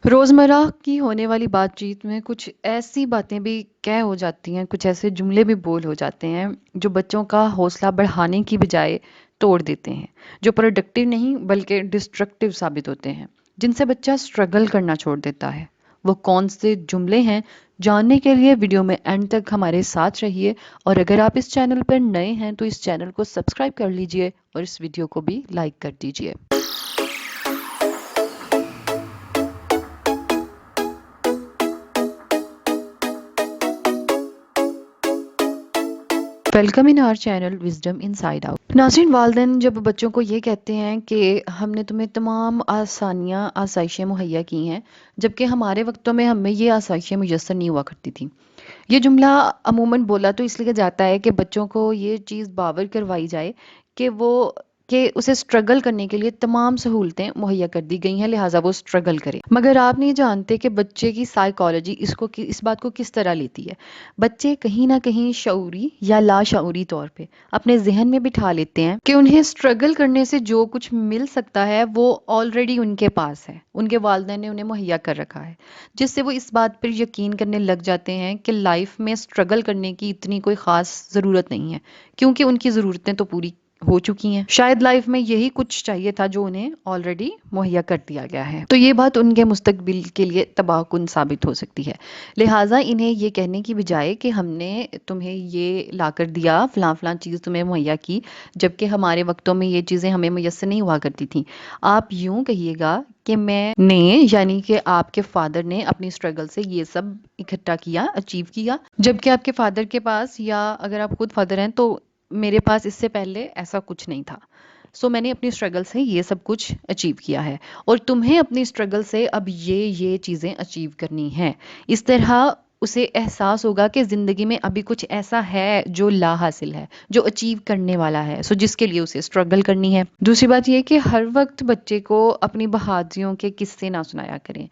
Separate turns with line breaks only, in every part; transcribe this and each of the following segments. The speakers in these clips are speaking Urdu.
روزمرہ کی ہونے والی بات چیت میں کچھ ایسی باتیں بھی کہہ ہو جاتی ہیں، کچھ ایسے جملے بھی بول ہو جاتے ہیں جو بچوں کا حوصلہ بڑھانے کی بجائے توڑ دیتے ہیں، جو پروڈکٹیو نہیں بلکہ ڈسٹرکٹیو ثابت ہوتے ہیں، جن سے بچہ سٹرگل کرنا چھوڑ دیتا ہے۔ وہ کون سے جملے ہیں، جاننے کے لیے ویڈیو میں اینڈ تک ہمارے ساتھ رہیے، اور اگر آپ اس چینل پر نئے ہیں تو اس چینل کو سبسکرائب کر لیجئے اور اس ویڈیو کو بھی لائک کر دیجئے۔ Welcome in our channel wisdom inside out. ناظرین، والدین جب بچوں کو یہ کہتے ہیں کہ ہم نے تمہیں تمام آسانیاں آسائشیں مہیا کی ہیں، جبکہ ہمارے وقتوں میں ہمیں یہ آسائشیں میسر نہیں ہوا کرتی تھیں، یہ جملہ عموماً بولا تو اس لیے جاتا ہے کہ بچوں کو یہ چیز باور کروائی جائے کہ اسے سٹرگل کرنے کے لیے تمام سہولتیں مہیا کر دی گئی ہیں، لہٰذا وہ سٹرگل کرے۔ مگر آپ نہیں جانتے کہ بچے کی سائیکالوجی اس بات کو کس طرح لیتی ہے۔ بچے کہیں نہ کہیں شعوری یا لاشعوری طور پہ اپنے ذہن میں بٹھا لیتے ہیں کہ انہیں سٹرگل کرنے سے جو کچھ مل سکتا ہے وہ آلریڈی ان کے پاس ہے، ان کے والدین نے انہیں مہیا کر رکھا ہے، جس سے وہ اس بات پر یقین کرنے لگ جاتے ہیں کہ لائف میں سٹرگل کرنے کی اتنی کوئی خاص ضرورت نہیں ہے، کیونکہ ان کی ضرورتیں تو پوری ہو چکی ہیں۔ شاید لائف میں یہی کچھ چاہیے تھا جو انہیں آلریڈی مہیا کر دیا گیا ہے، تو یہ بات ان کے مستقبل کے لیے تباہ کن ثابت ہو سکتی ہے۔ لہٰذا انہیں یہ کہنے کی بجائے کہ ہم نے تمہیں یہ لا کر دیا، فلاں فلاں چیز تمہیں مہیا کی، جبکہ ہمارے وقتوں میں یہ چیزیں ہمیں میسر نہیں ہوا کرتی تھیں، آپ یوں کہیے گا کہ میں نے، یعنی کہ آپ کے فادر نے اپنی سٹرگل سے یہ سب اکٹھا کیا، اچیو کیا، جبکہ آپ کے فادر کے پاس، یا اگر آپ خود فادر ہیں تو میرے پاس اس سے پہلے ایسا کچھ نہیں تھا، سو میں نے اپنی سٹرگل سے یہ سب کچھ اچیو کیا ہے، اور تمہیں اپنی سٹرگل سے اب یہ چیزیں اچیو کرنی ہیں۔ اس طرح اسے احساس ہوگا کہ زندگی میں ابھی کچھ ایسا ہے جو لا حاصل ہے، جو اچیو کرنے والا ہے، سو جس کے لیے اسے سٹرگل کرنی ہے۔ دوسری بات یہ کہ ہر وقت بچے کو اپنی بہادریوں کے قصے نہ سنایا کریں،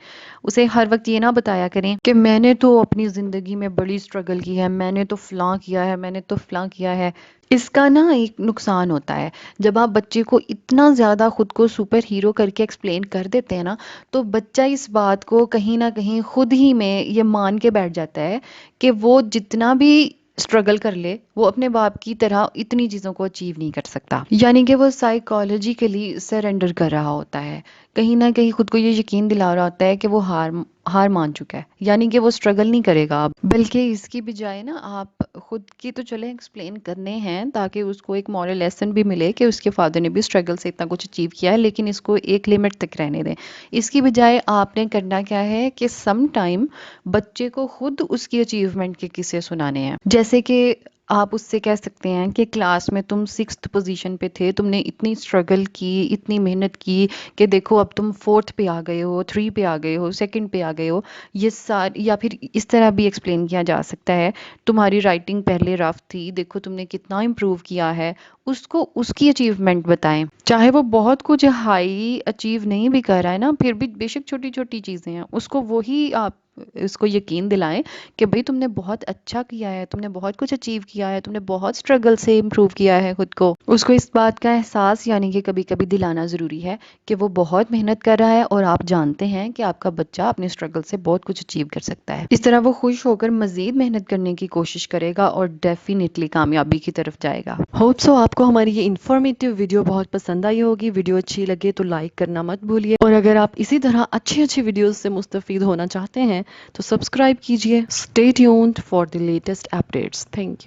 اسے ہر وقت یہ نہ بتایا کریں کہ میں نے تو اپنی زندگی میں بڑی سٹرگل کی ہے، میں نے تو فلاں کیا ہے، میں نے تو فلاں کیا ہے۔ اس کا نا ایک نقصان ہوتا ہے، جب آپ بچے کو اتنا زیادہ خود کو سپر ہیرو کر کے ایکسپلین کر دیتے ہیں نا، تو بچہ اس بات کو کہیں نہ کہیں خود ہی میں یہ مان کے بیٹھ جاتا ہے کہ وہ جتنا بھی سٹرگل کر لے وہ اپنے باپ کی طرح اتنی چیزوں کو اچیو نہیں کر سکتا، یعنی کہ وہ سائیکالوجیکلی سرنڈر کر رہا ہوتا ہے، کہیں نہ کہیں خود کو یہ یقین دلا رہا ہوتا ہے کہ وہ ہار مان چکا ہے، یعنی کہ وہ سٹرگل نہیں کرے گا اب، بلکہ اس کی بجائے نا آپ خود کی تو چلیں ایکسپلین کرنے ہیں تاکہ اس کو ایک مورل لیسن بھی ملے کہ اس کے فادر نے بھی سٹرگل سے اتنا کچھ اچیو کیا ہے، لیکن اس کو ایک لمٹ تک رہنے دیں۔ اس کی بجائے آپ نے کرنا کیا ہے کہ سم ٹائم بچے کو خود اس کی اچیومنٹ کے قصے سنانے ہیں، جیسے کہ آپ اس سے کہہ سکتے ہیں کہ کلاس میں تم 6th پوزیشن پہ تھے، تم نے اتنی سٹرگل کی، اتنی محنت کی کہ دیکھو اب تم 4th پہ آ گئے ہو، 3 پہ آ گئے ہو، 2nd پہ آ گئے ہو۔ یہ یا پھر اس طرح بھی ایکسپلین کیا جا سکتا ہے، تمہاری رائٹنگ پہلے رف تھی، دیکھو تم نے کتنا امپروو کیا ہے۔ اس کو اس کی اچیومنٹ بتائیں، چاہے وہ بہت کچھ ہائی اچیو نہیں بھی کر رہا ہے نا، پھر بھی بے شک چھوٹی چھوٹی چیزیں ہیں، اس کو وہی آپ اس کو یقین دلائیں کہ بھئی تم نے بہت اچھا کیا ہے، تم نے بہت کچھ اچیو کیا ہے، تم نے بہت سٹرگل سے امپروو کیا ہے خود کو۔ اس کو اس بات کا احساس یعنی کہ کبھی کبھی دلانا ضروری ہے کہ وہ بہت محنت کر رہا ہے، اور آپ جانتے ہیں کہ آپ کا بچہ اپنی سٹرگل سے بہت کچھ اچیو کر سکتا ہے۔ اس طرح وہ خوش ہو کر مزید محنت کرنے کی کوشش کرے گا اور ڈیفینیٹلی کامیابی کی طرف جائے گا۔ ہوپ سو آپ کو ہماری یہ انفارمیٹیو ویڈیو بہت پسند آئی ہوگی۔ ویڈیو اچھی لگے تو لائک کرنا مت بھولیے، اور اگر آپ اسی طرح اچھی ویڈیوز سے مستفید ہونا چاہتے ہیں تو سبسکرائب کیجئے۔ Stay tuned for the latest updates. Thank you.